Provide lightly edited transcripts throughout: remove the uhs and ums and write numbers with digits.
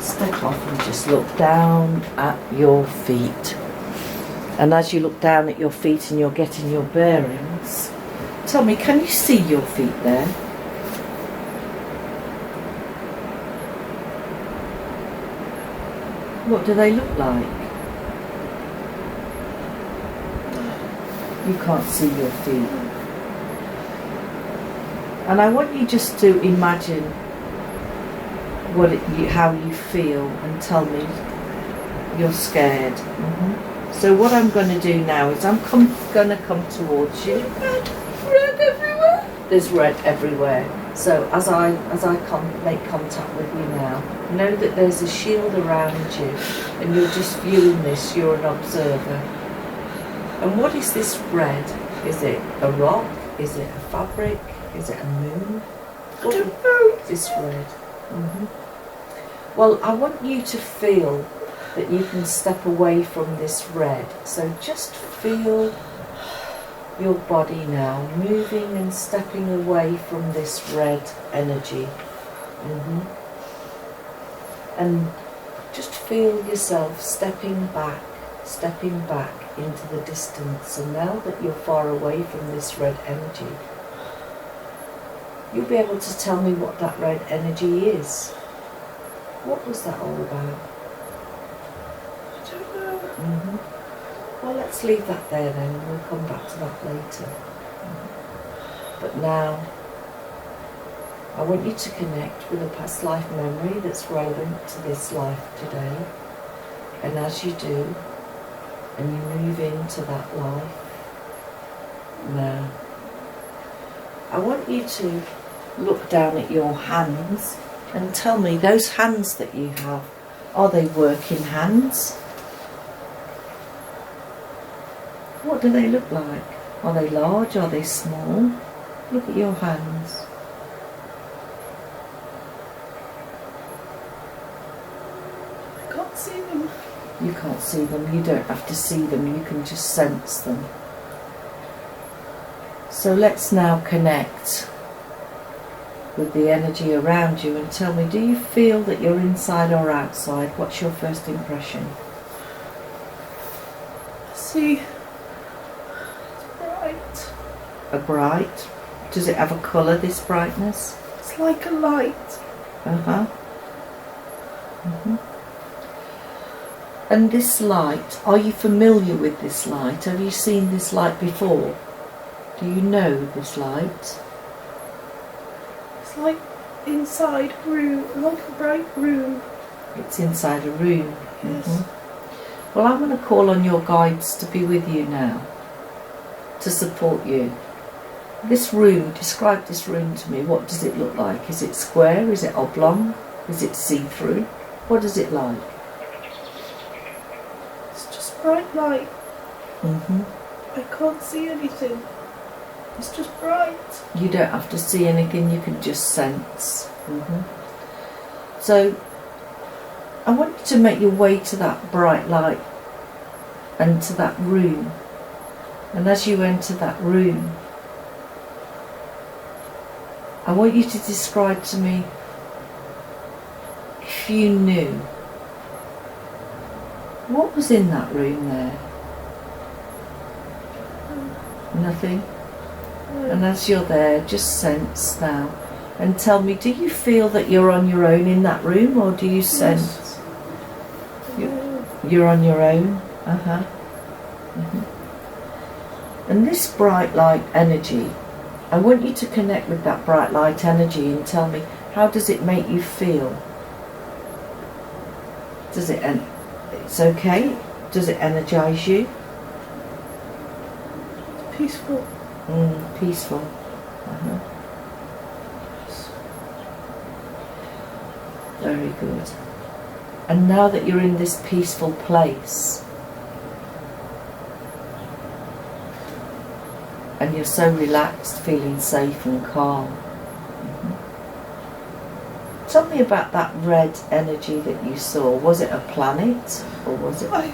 step off and just look down at your feet. And as you look down at your feet and you're getting your bearings, tell me, can you see your feet there? What do they look like? You can't see your feet. And I want you just to imagine how you feel and tell me you're scared. So what I'm going to do now is I'm going to come towards you. Red everywhere. There's red everywhere. So as I make contact with you now, know that there's a shield around you, and you're just viewing this. You're an observer. And what is this red? Is it a rock? Is it a fabric? Is it a moon? I don't know. This red. Well, I want you to feel that you can step away from this red. So just feel your body now moving and stepping away from this red energy. And just feel yourself stepping back into the distance. And now that you're far away from this red energy, you'll be able to tell me what that red energy is. What was that all about? I don't know. Well, let's leave that there then, and we'll come back to that later. But now, I want you to connect with a past life memory that's relevant to this life today. And as you do, and you move into that life, now, I want you to look down at your hands and tell me, those hands that you have, are they working hands? What do they look like? Are they large? Are they small? Look at your hands. I can't see them. You can't see them. You don't have to see them. You can just sense them. So let's now connect with the energy around you and tell me, do you feel that you're inside or outside? What's your first impression? See, it's bright. A bright? Does it have a colour, this brightness? It's like a light. And this light, are you familiar with this light? Have you seen this light before? Do you know this light? It's like inside room, like a bright room. It's inside a room. Yes. Well, I'm going to call on your guides to be with you now, to support you. This room, describe this room to me. What does it look like? Is it square? Is it oblong? Is it see-through? What is it like? It's just bright light. I can't see anything. It's just bright. You don't have to see anything, you can just sense. So, I want you to make your way to that bright light and to that room. And as you enter that room, I want you to describe to me, if you knew, what was in that room there? Nothing? And as you're there, just sense now. And tell me, do you feel that you're on your own in that room, or do you sense you're on your own? And this bright light energy, I want you to connect with that bright light energy and tell me, how does it make you feel? Does it, it's okay? Does it energize you? Peaceful. Peaceful. Very good. And now that you're in this peaceful place, and you're so relaxed, feeling safe and calm, tell me about that red energy that you saw. Was it a planet, or was it Fire.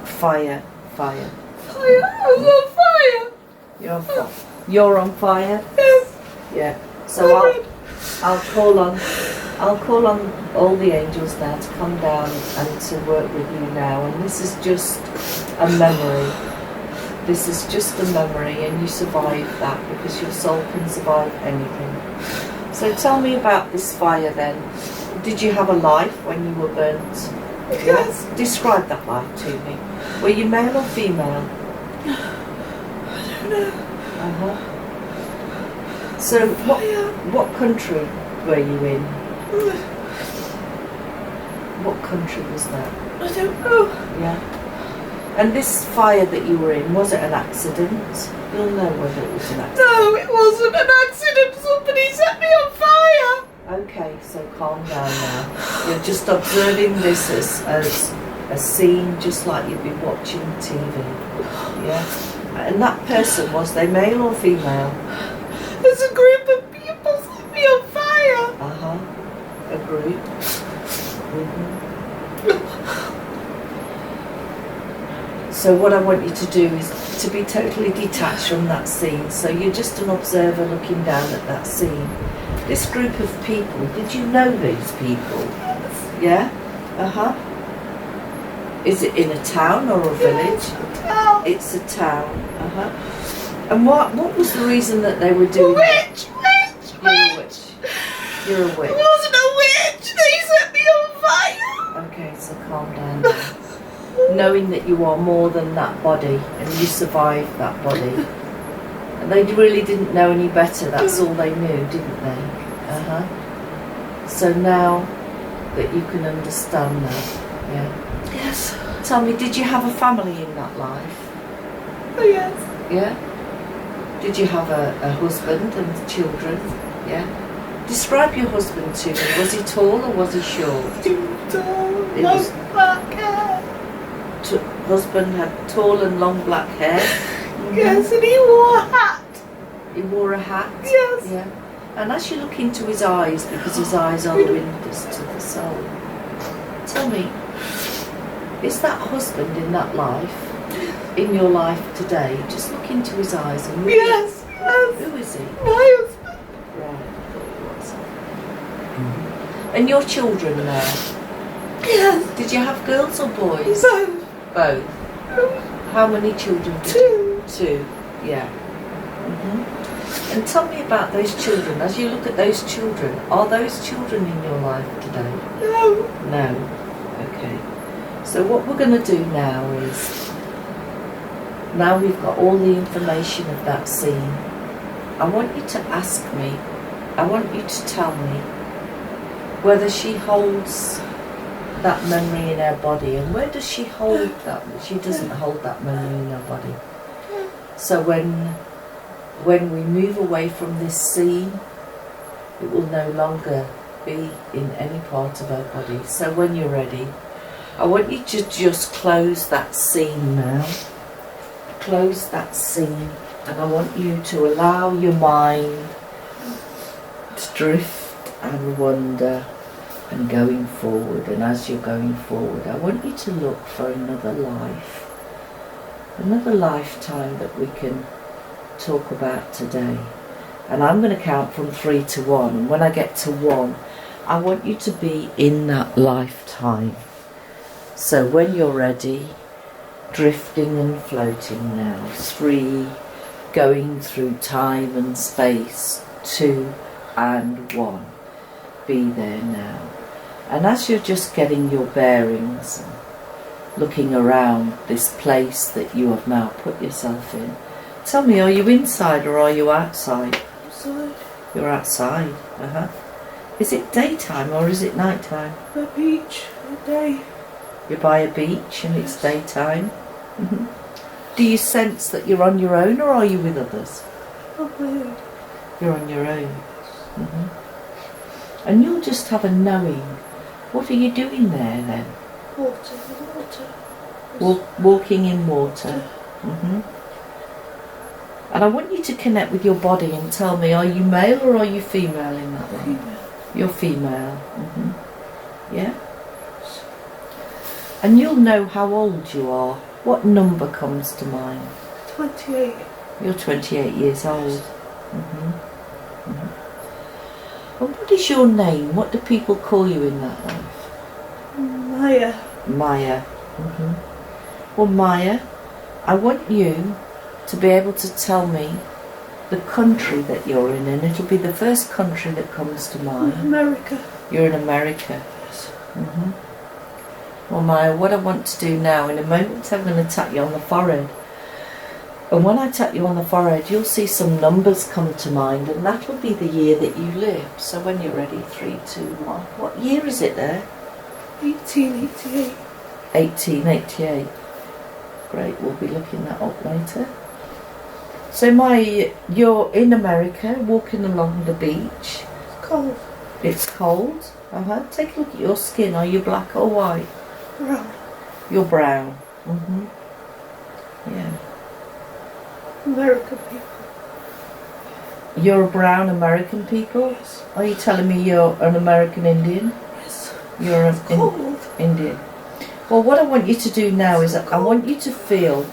fire? Fire. I was on fire. You're on fire? Yes. Yeah. So I'll call on I'll call on all the angels now to come down and to work with you now. And this is just a memory. This is just a memory, and you survived that because your soul can survive anything. So tell me about this fire then. Did you have a life when you were burnt? Yes. Describe that life to me. Were you male or female? I don't know. Uh-huh. So what country were you in? What country was that? I don't know. Yeah. And this fire that you were in, was it an accident? You'll know whether it was an accident. No, it wasn't an accident. Somebody set me on fire. Okay, so calm down now. You're just observing this as a scene, just like you'd be watching TV. Yeah. And that person, was they male or female? There's a group of people set me on fire. Uh-huh. A group. So what I want you to do is to be totally detached from that scene. So you're just an observer looking down at that scene. This group of people, did you know these people? Yeah? Uh-huh. Is it in a town or a village? It's a town. Uh-huh. And what was the reason that they were doing Witch! You're a witch. You're a witch. It wasn't a witch. They set me on fire. Okay, so calm down now. Knowing that you are more than that body and you survived that body. And they really didn't know any better, that's all they knew, didn't they? Uh-huh. So now that you can understand that, yeah. Yes. Tell me, did you have a family in that life? Oh, yes. Yeah? Did you have a husband and children? Yeah? Describe your husband to me. Was he tall or was he short? He was tall, It long was- black hair. Husband had tall and long black hair. Yes, and he wore a hat. He wore a hat. Yes. Yeah. And as you look into his eyes, because his eyes are the windows to the soul, tell me, is that husband in that life, in your life today? Just look into his eyes and really, Yes, yes. who is he? My husband. Right, I thought he was. And your children now? Yes. Did you have girls or boys? So, Both. How many children did you? 2. Yeah. And tell me about those children. As you look at those children, are those children in your life today? No. No. Okay. So what we're going to do now is, now we've got all the information of that scene, I want you to ask me, I want you to tell me whether she holds that memory in her body, and where does she hold that? She doesn't hold that memory in her body. So when we move away from this scene, it will no longer be in any part of her body. So when you're ready, I want you to just close that scene now. Close that scene, and I want you to allow your mind to drift and wander and going forward. And as you're going forward, I want you to look for another life, another lifetime that we can talk about today. And I'm going to count from 3 to 1, and when I get to 1, I want you to be in that lifetime. So when you're ready, drifting and floating now. 3, going through time and space. 2 and 1. Be there now. And as you're just getting your bearings, looking around this place that you have now put yourself in, tell me, are you inside or are you outside? Outside. You're outside. Uh-huh. Is it daytime or is it nighttime? The beach. The day. You're by a beach and it's daytime. Do you sense that you're on your own or are you with others? Probably. You're on your own. And you'll just have a knowing. What are you doing there then? Water. Water. Walking in water. And I want you to connect with your body and tell me, are you male or are you female in that way? Female. You're female. Yeah? And you'll know how old you are. What number comes to mind? 28. You're 28 years old. And what is your name? What do people call you in that life? Maya. Maya. Well, Maya, I want you to be able to tell me the country that you're in, and it'll be the first country that comes to mind. America. You're in America. Yes. Well, Maya, what I want to do now, in a moment I'm going to tap you on the forehead. And when I tap you on the forehead, you'll see some numbers come to mind, and that will be the year that you lived. So when you're ready, 3, 2, 1. What year is it there? 1888. 1888. Great, we'll be looking that up later. So Maya, you're in America, walking along the beach. It's cold. It's cold. Take a look at your skin. Are you black or white? Brown. You're brown. Yeah. American people. You're a brown American people? Yes. Are you telling me you're an American Indian? Yes. You're an Cold. Indian. Well, what I want you to do now is I want you to feel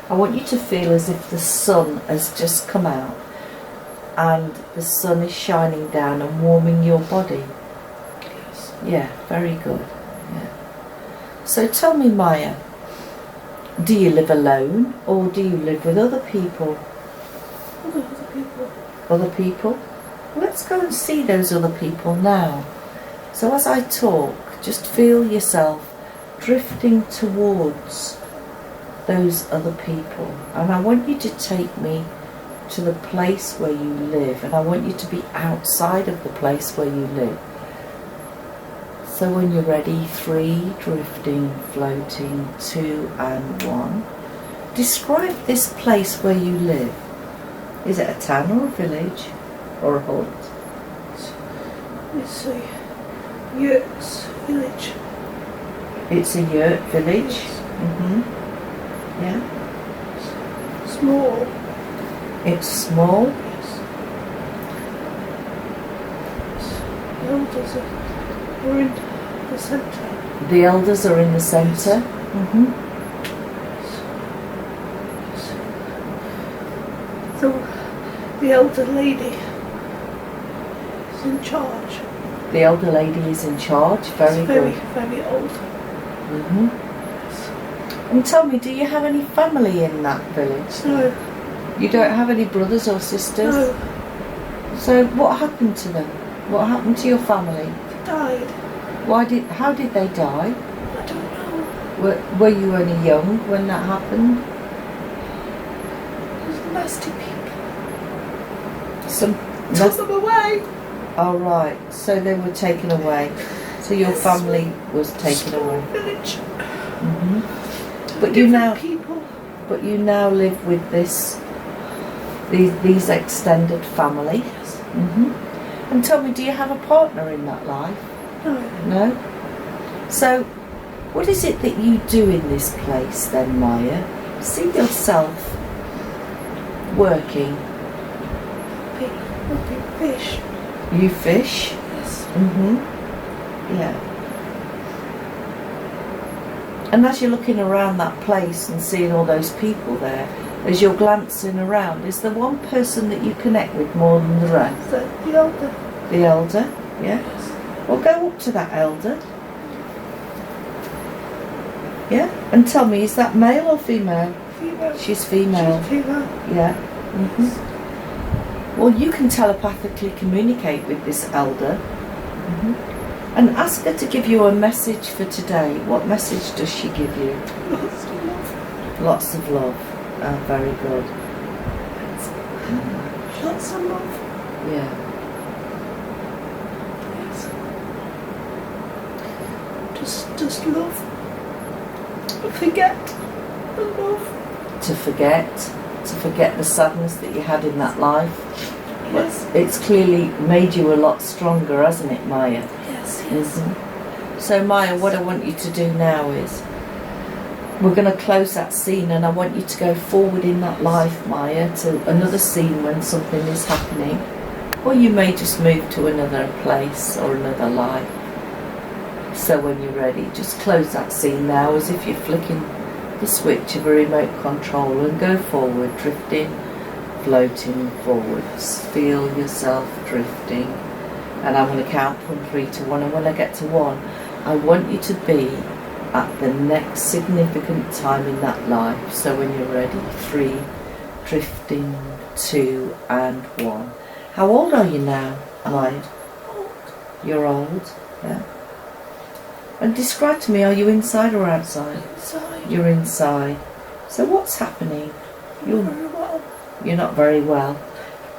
as if the sun has just come out and the sun is shining down and warming your body. Yes. Yeah, very good. Yeah. So tell me, Maya, do you live alone or do you live with other people? Other people. Other people? Let's go and see those other people now. So as I talk, just feel yourself drifting towards those other people. And I want you to take me to the place where you live, and I want you to be outside of the place where you live. So when you're ready, 3, drifting, floating, 2 and 1. Describe this place where you live. Is it a town or a village or a hut? It's a yurt's village. It's a yurt village. Yes. Yeah. Small. It's small. Yes. The elders are in the centre. The elders are in the centre. So the elder lady is in charge. The elder lady is in charge. Very good. Very old. And tell me, do you have any family in that village? No. You don't have any brothers or sisters? No. So what happened to them? What happened to your family? They died. How did they die? I don't know. Were you only young when that happened? Those nasty people. Took them away. Oh right, so they were taken away. So your family was taken away. Village. But you now live with these extended family. Yes. And tell me, do you have a partner in that life? No. No? So, what is it that you do in this place then, Maya? See yourself working. Fish. You fish? Yes. Yeah. And as you're looking around that place and seeing all those people there, as you're glancing around, is there one person that you connect with more than the rest? The elder. The elder? Yeah? Yes. Well, go up to that elder. Yeah? And tell me, is that male or female? Female. She's female. She's female. Yeah. Well, you can telepathically communicate with this elder. And ask her to give you a message for today. What message does she give you? Lots of love. Lots of love. Oh, very good. Lots of love. Yeah. Yes. Just love. Forget the love. To forget the sadness that you had in that life. Yes. It's clearly made you a lot stronger, hasn't it, Maya? Yes. So Maya, what I want you to do now is we're going to close that scene, and I want you to go forward in that life, Maya, to another scene when something is happening, or you may just move to another place or another life. So when you're ready, just close that scene now as if you're flicking the switch of a remote control, and go forward, drifting, floating forwards. Feel yourself drifting And I'm going to count from 3 to 1, and when I get to 1, I want you to be at the next significant time in that life. So when you're ready, 3, drifting, 2 and 1. How old are you now, Lloyd? You're old, yeah. And describe to me, are you inside or outside? Inside. You're inside. So what's happening? Very well. You're not very well.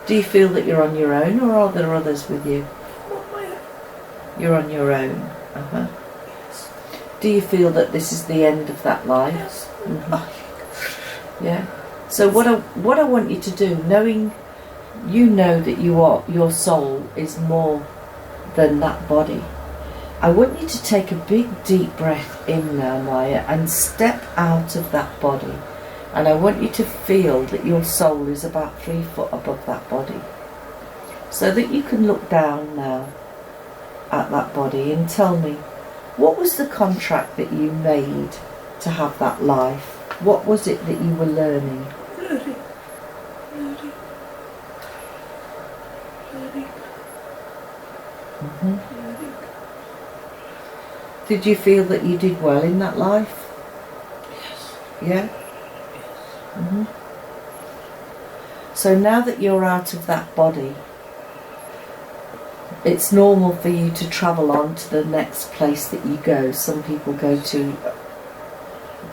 Do you feel that you're on your own, or are there others with you? Not my own. You're on your own. Uh-huh. Yes. Do you feel that this is the end of that life? Yes. Mhm. Yeah. So what I want you to do, knowing you know that your soul is more than that body, I want you to take a big deep breath in now, Maya, and step out of that body. And I want you to feel that your soul is about 3 foot above that body, so that you can look down now at that body and tell me, what was the contract that you made to have that life? What was it that you were learning? Learning. Mm-hmm. Did you feel that you did well in that life? Yes. Yeah? Mm-hmm. So now that you're out of that body, it's normal for you to travel on to the next place that you go. Some people go to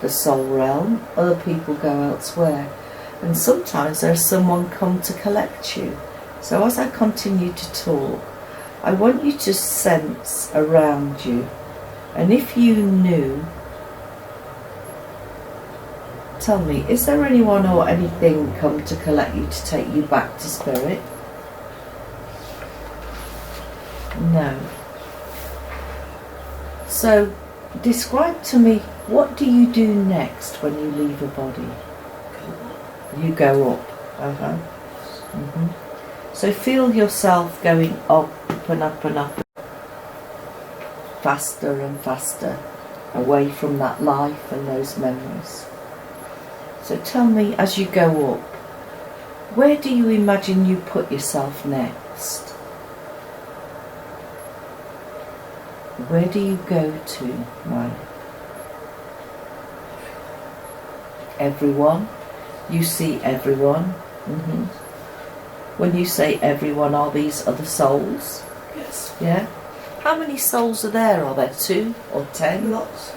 the soul realm, other people go elsewhere. And sometimes there's someone come to collect you. So as I continue to talk, I want you to sense around you. And if you knew, tell me, is there anyone or anything come to collect you to take you back to spirit? No. So, describe to me, what do you do next when you leave a body? You go up. Uh-huh. Mm-hmm. So feel yourself going up and up and up, faster and faster, away from that life and those memories. So tell me, as you go up, where do you imagine you put yourself next? Where do you go to, Maya? Everyone? You see everyone? Mm-hmm. When you say everyone, are these other souls? Yes. Yeah? How many souls are there? Are there 2 or 10? Lots.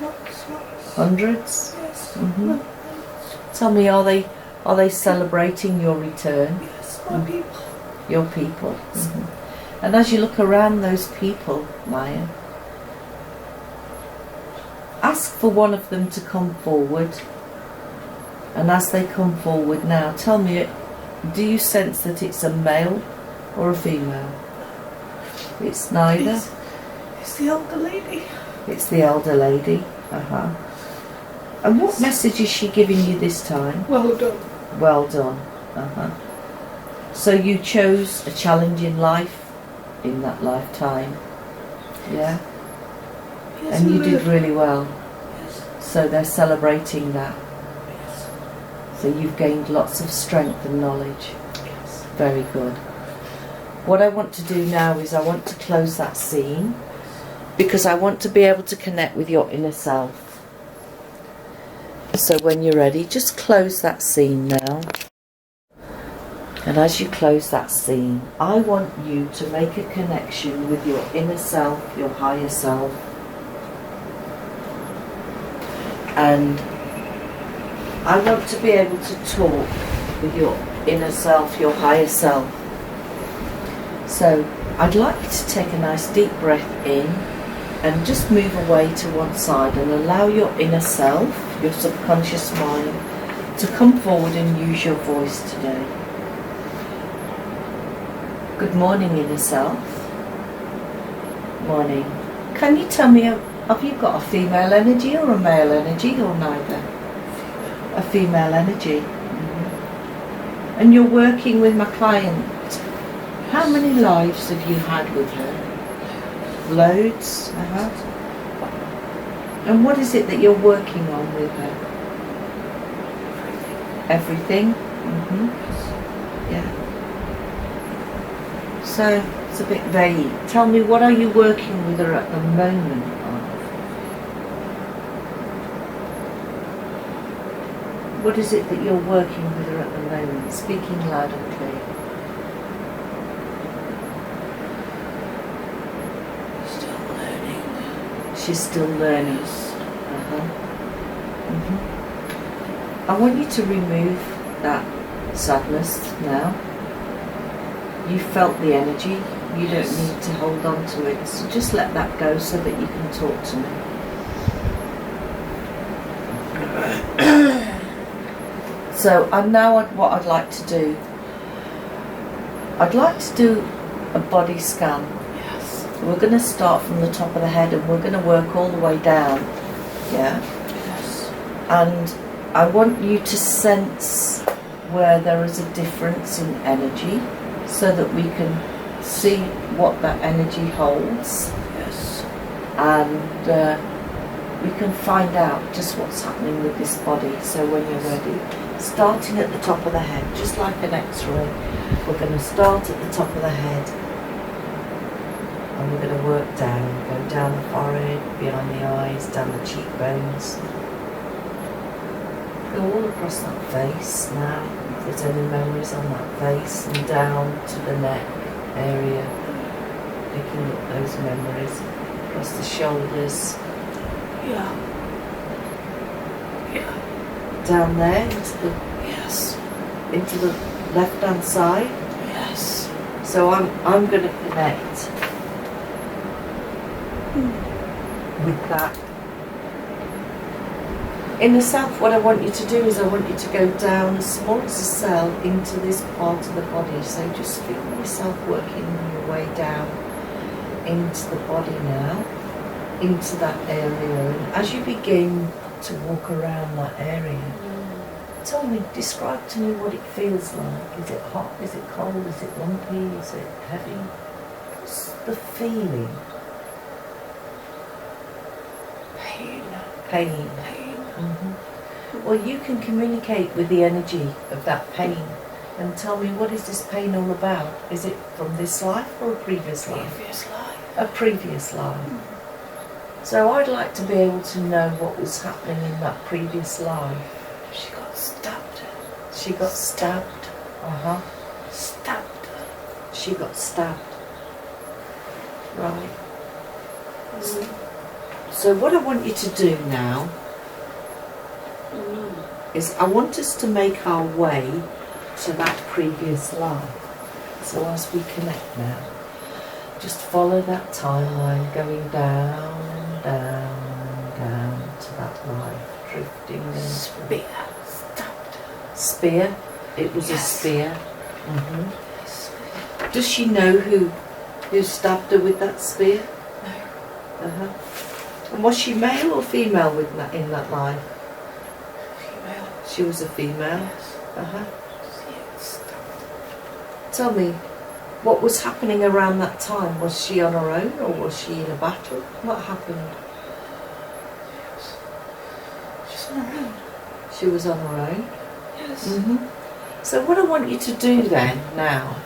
Hundreds? Yes. Mm-hmm. Tell me, are they celebrating your return? Yes, my people. Your people. Mm-hmm. And as you look around those people, Maya, ask for one of them to come forward. And as they come forward now, tell me, do you sense that it's a male or a female? It's neither. It's the elder lady. It's the elder lady. Uh-huh. And what message is she giving you this time? Well done. Well done. Uh-huh. So you chose a challenging life in that lifetime. Yeah? Yes, And you did really well. Yes. So they're celebrating that. Yes. So you've gained lots of strength and knowledge. Yes. Very good. What I want to do now is I want to close that scene, because I want to be able to connect with your inner self. So when you're ready, just close that scene now. And as you close that scene, I want you to make a connection with your inner self, your higher self. And I want to be able to talk with your inner self, your higher self. So I'd like you to take a nice deep breath in and just move away to one side and allow your inner self, your subconscious mind, to come forward and use your voice today. Good morning, inner self. Morning. Can you tell me, have you got a female energy or a male energy, or neither? A female energy. Mm-hmm. And you're working with my client. How many lives have you had with her? Loads. Uh-huh. And what is it that you're working on with her? Everything. Mm-hmm. Yeah. So a bit vague. Tell me, what are you working with her at the moment? What is it that you're working with her at the moment? Speaking loud and clear. Still learning. She's still learning. I want you to remove that sadness now. You felt the energy. You don't need to hold on to it. So just let that go so that you can talk to me. So what I'd like to do. I'd like to do a body scan. Yes. We're going to start from the top of the head and we're going to work all the way down. Yeah? Yes. And I want you to sense where there is a difference in energy so that we can see what that energy holds. Yes. And we can find out just what's happening with this body. So when you're ready, starting at the top of the head, just like an x-ray, we're going to start at the top of the head and we're going to work down, go down the forehead, behind the eyes, down the cheekbones, go all across that face now, if there's any memories on that face, and down to the neck area, picking up those memories, across the shoulders, Yeah. Yeah. down there into the left hand side. Yes. So I'm going to connect with that. In the south, what I want you to do is I want you to go down as small as a cell into this part of the body. So just feel yourself working your way down into the body now, into that area. And as you begin to walk around that area, tell me, describe to me what it feels like. Is it hot? Is it cold? Is it lumpy? Is it heavy? What's the feeling? Pain. Pain. Well, you can communicate with the energy of that pain and tell me, what is this pain all about? Is it from this life or a previous life? Previous life. A previous life. So I'd like to be able to know what was happening in that previous life. She got stabbed. She got stabbed. Stabbed. She got stabbed. Right. So what I want you to do now is I want us to make our way to that previous life. So as we connect now, just follow that timeline going down and down and down to that life, drifting and Spear. Stabbed. Spear? It was a spear. Yes. Does she know who stabbed her with that spear? No. And was she male or female in that life? Female. She was a female. Yes. Yes. Tell me, what was happening around that time? Was she on her own or was she in a battle? What happened? She's on her own. She was on her own. Yes. So what I want you to do then, now,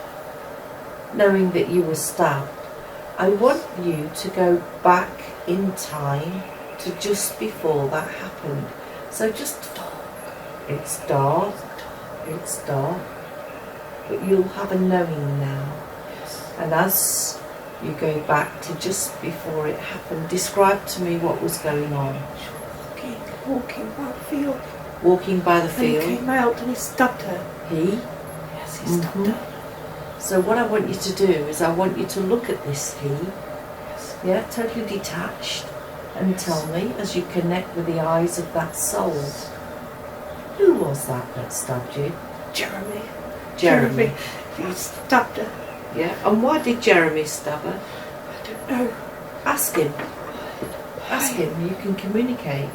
knowing that you were stabbed, I want you to go back in time to just before that happened. So just talk. It's dark. It's dark. But you'll have a knowing now. And as you go back to just before it happened, describe to me what was going on. Walking by the field. Walking by the And field. he came out and he stabbed her. He? Yes, he stabbed her. So what I want you to do is I want you to look at this he. Yes. Yeah, totally detached. And tell me, as you connect with the eyes of that soul, who was that stabbed you? Jeremy. Jeremy. He stabbed her. Yeah, and why did Jeremy stab her? I don't know. Ask him. Ask him, you can communicate.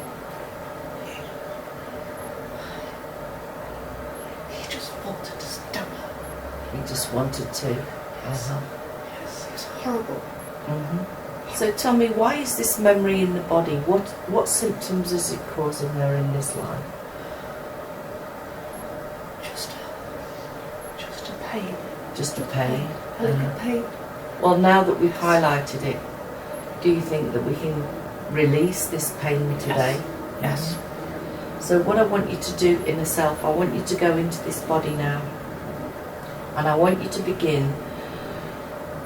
He just wanted to stab her. He just wanted to. Yes, it's horrible. So tell me, why is this memory in the body? What symptoms is it causing her in this life? Just a pain. Just a pain. A little pain. Well, now that we've highlighted it, do you think that we can release this pain today? Yes. So what I want you to do, inner self, I want you to go into this body now. And I want you to begin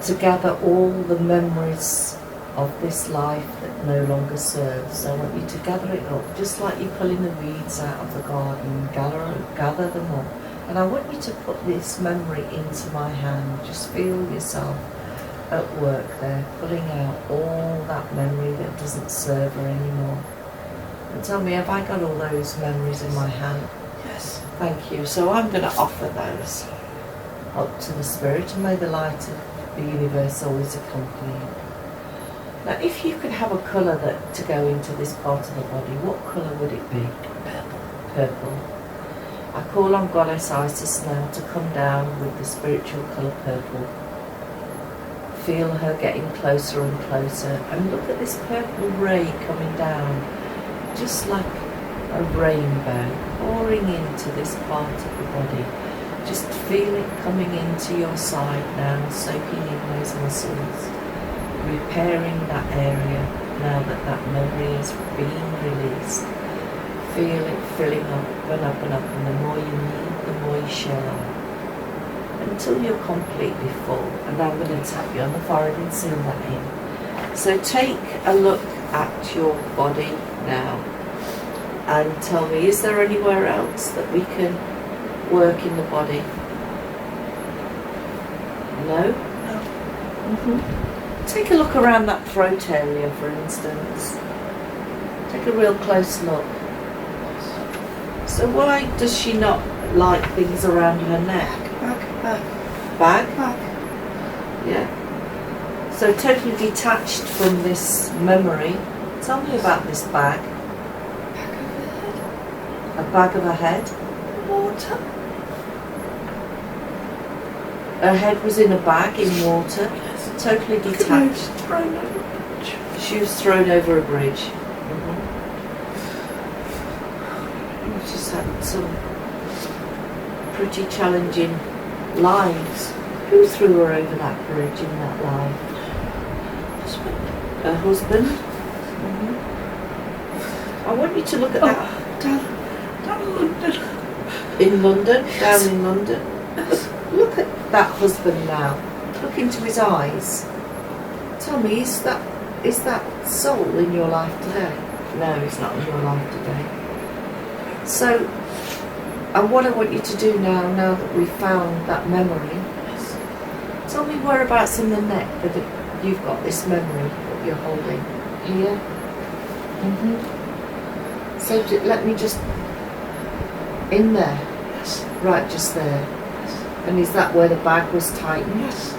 to gather all the memories of this life that no longer serves. I want you to gather it up, just like you're pulling the weeds out of the garden. Gather them up. And I want you to put this memory into my hand. Just feel yourself at work there, pulling out all that memory that doesn't serve her anymore. And tell me, have I got all those memories in my hand? Yes. Thank you. So I'm going to offer those up to the Spirit, and may the light of the universe always accompany you. Now, if you could have a colour that to go into this part of the body, what colour would it be? Purple. Purple. I call on Goddess Isis now to come down with the spiritual colour purple. Feel her getting closer and closer, and look at this purple ray coming down, just like a rainbow pouring into this part of the body. Just feel it coming into your side now, soaking in those muscles, repairing that area now that that memory is being released. Feel it filling up and up and up, and the more you need, the more you share, until you're completely full. And I'm going to tap you on the forehead and seal that in. So take a look at your body now and tell me, is there anywhere else that we can work in the body? No? No. Take a look around that throat area, for instance. Take a real close look. So why does she not like things around her neck? Bag? Yeah. So totally detached from this memory. Tell me about this bag. A bag of a head? Water. Her head was in a bag in water. Yes. Totally detached. Thrown over a bridge. She was thrown over a bridge. She's had some pretty challenging lives. Who threw her over that bridge in that life? Husband. Her husband. I want you to look at that. Down in London. In London, down in London. Look at that husband now. Look into his eyes. Tell me, is that soul in your life today? No, he's not in your life today. So, and what I want you to do now that we've found that memory, tell me whereabouts in the neck that you've got this memory that you're holding. Here? So let me just, in there? Yes. Right, just there. Yes. And is that where the bag was tightened? Yes.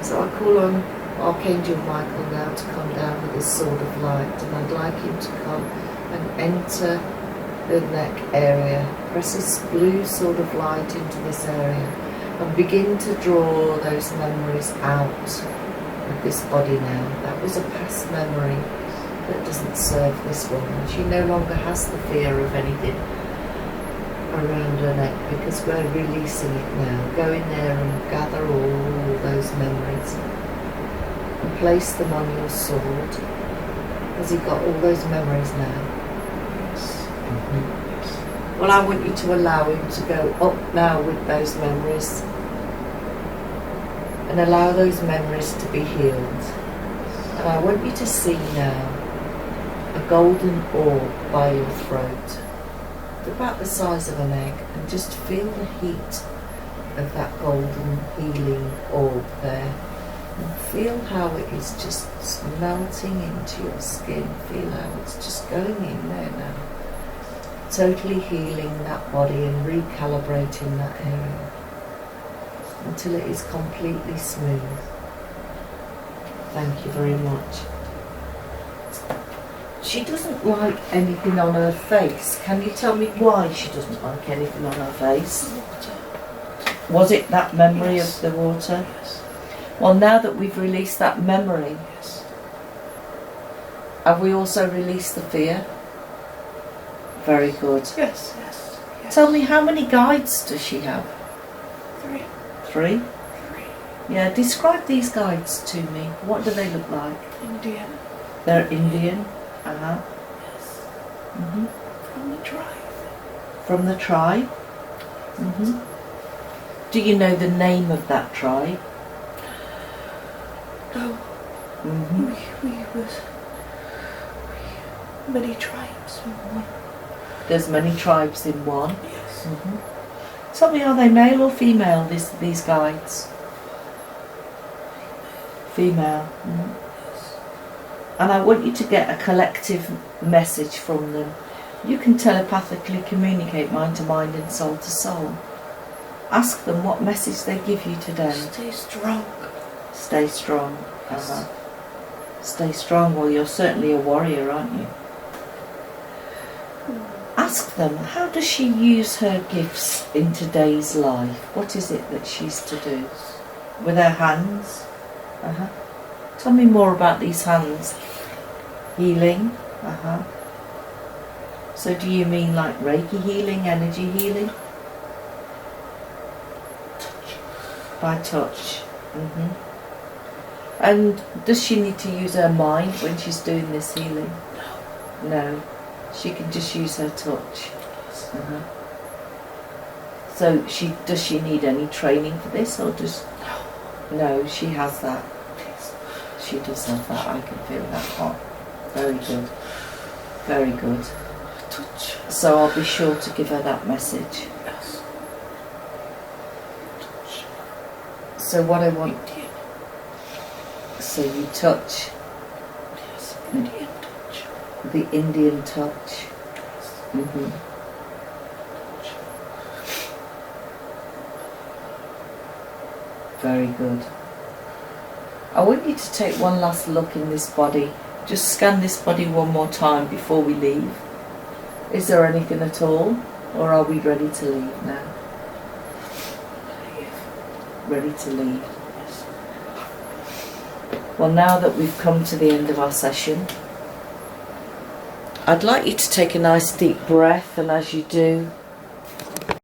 So I call on Archangel Michael now to come down with his sword of light, and I'd like him to come and enter the neck area. Press his blue sword of light into this area and begin to draw those memories out of this body now. That was a past memory that doesn't serve this woman. She no longer has the fear of anything around her neck because we're releasing it now. Go in there and gather all those memories and place them on your sword. Has he got all those memories now? Well, I want you to allow him to go up now with those memories and allow those memories to be healed. And I want you to see now a golden orb by your throat, about the size of an egg, and just feel the heat of that golden healing orb there. And feel how it is just melting into your skin. Feel how it's just going in there now. Totally healing that body and recalibrating that area until it is completely smooth. Thank you very much. She doesn't like anything on her face. Can you tell me why she doesn't like anything on her face? Water. Was it that memory Yes. of the water? Yes. Well, now that we've released that memory, Yes. have we also released the fear? Very good. Yes. Yes. Yes. Tell me, how many guides does she have? 3. 3? 3. Yeah, describe these guides to me. What do they look like? Indian. They're Indian. Uh-huh. Yes. Mhm. From the tribe. From the tribe. Mhm. Do you know the name of that tribe? No. Mhm. Many tribes in one. There's many tribes in one. Yes. Mhm. Tell me, are they male or female, these guides? Female. Mhm. Yes. And I want you to get a collective message from them. You can telepathically communicate mind to mind and soul to soul. Ask them what message they give you today. Stay strong. Stay strong. Yes. Uh-huh. Stay strong. Well, you're certainly a warrior, aren't you? Ask them, how does she use her gifts in today's life? What is it that she's to do? With her hands? Uh-huh. Tell me more about these hands. Healing? Uh-huh. So do you mean like Reiki healing, energy healing? By touch. Mhm. And does she need to use her mind when she's doing this healing? No. She can just use her touch. Uh-huh. So does she need any training for this, or does... No, she has that. She does have that. I can feel that hot. Very good. Very good. Touch. So I'll be sure to give her that message. Yes. Touch. So what I want... Indian. So you touch. Yes. Indian touch. The Indian touch. Yes. Mhm. Very good. I want you to take one last look in this body. Just scan this body one more time before we leave. Is there anything at all? Or are we ready to leave now? Ready to leave. Yes. Well, now that we've come to the end of our session, I'd like you to take a nice deep breath, and as you do,